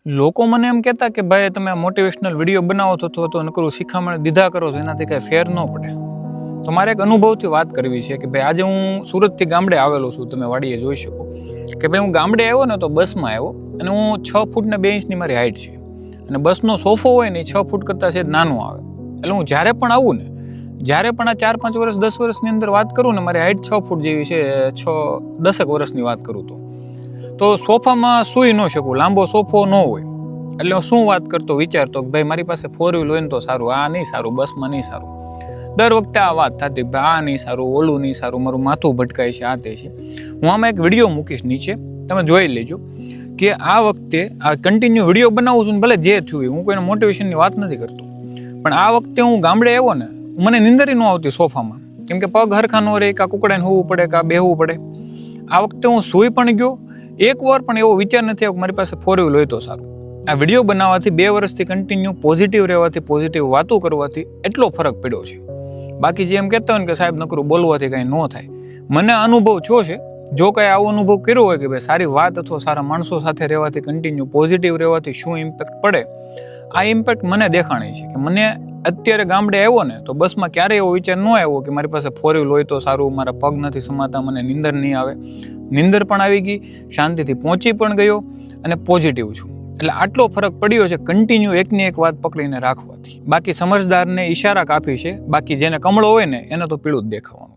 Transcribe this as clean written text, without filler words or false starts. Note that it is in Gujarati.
લોકો મને એમ કહેતા કે ભાઈ તમે આ મોટિવેશનલ વિડીયો બનાવો છો અથવા તો નકરું શિખામણ દીધા કરો છો એનાથી કાંઈ ફેર ન પડે. તો મારે એક અનુભવથી વાત કરવી છે કે ભાઈ આજે હું સુરતથી ગામડે આવેલો છું, તમે વાડીએ જોઈ શકો કે ભાઈ હું ગામડે આવ્યો ને તો બસમાં આવ્યો અને હું 6 ફૂટ ને 2 ઇંચની મારી હાઇટ છે અને બસનો સોફો હોય ને 6 ફૂટ કરતાં છે નાનો આવે. એટલે હું જ્યારે પણ આવું ને, જ્યારે પણ આ 4-5 વર્ષ 10 વર્ષની અંદર વાત કરું ને, મારી હાઇટ 6 ફૂટ જેવી છે, 10 વર્ષની વાત કરું તો સોફામાં સૂઈ ન શકું, લાંબો સોફો ન હોય. એટલે હું શું વાત કરતો વિચારતો કે ભાઈ મારી પાસે 4 વ્હીલ હોય ને તો સારું, આ નહીં સારું, બસમાં નહીં સારું. દર વખતે આ વાત થતી, ભાઈ આ નહીં સારું, ઓલું નહીં સારું, મારું માથું ભટકાય છે, આ તે છે. હું આમાં એક વિડીયો મૂકીશ નીચે, તમે જોઈ લેજો કે આ વખતે આ કન્ટિન્યુ વિડીયો બનાવું છું ને, ભલે જે થયું હું કોઈને મોટિવેશનની વાત નથી કરતો, પણ આ વખતે હું ગામડે આવ્યો ને, મને નિંદર ન આવતી સોફામાં, કેમ કે પગ હરખા ન રહે, કાં કુકડાને હોવું પડે, કાં બેહવું પડે. આ વખતે હું સૂઈ પણ ગયો, એક વાર પણ એવો વિચાર નથી આવ્યો કે મારી પાસે 4 વ્હીલ હોય તો સારું. આ વિડીયો બનાવવાથી 2 વર્ષથી કન્ટિન્યુ પોઝિટિવ રહેવાથી, પોઝિટિવ વાતો કરવાથી એટલો ફરક પડ્યો છે. બાકી જે એમ કહેતા હોય ને કે સાહેબ નકરું બોલવાથી કાંઈ ન થાય, મને અનુભવ થયો છે. જો કાંઈ આવો અનુભવ કર્યો હોય કે ભાઈ સારી વાત અથવા સારા માણસો સાથે રહેવાથી, કન્ટિન્યુ પોઝિટિવ રહેવાથી શું ઇમ્પેક્ટ પડે, આ ઇમ્પેક્ટ મને દેખાણી છે. કે મને અત્યારે ગામડે આવ્યો ને તો બસમાં ક્યારેય એવો વિચાર ન આવ્યો કે મારી પાસે 4 વ્હીલ હોય તો સારું, મારા પગ નથી સમાતા, મને નીંદર નહીં આવે. નીંદર પણ આવી ગઈ, શાંતિથી પહોંચી પણ ગયો અને પોઝિટિવ છું. એટલે આટલો ફરક પડ્યો છે કન્ટિન્યુ એકની એક વાત પકડીને રાખવાથી. બાકી સમજદારને ઈશારા કાફી છે, બાકી જેને કમળો હોય ને એને તો પીળું જ દેખાવાનું.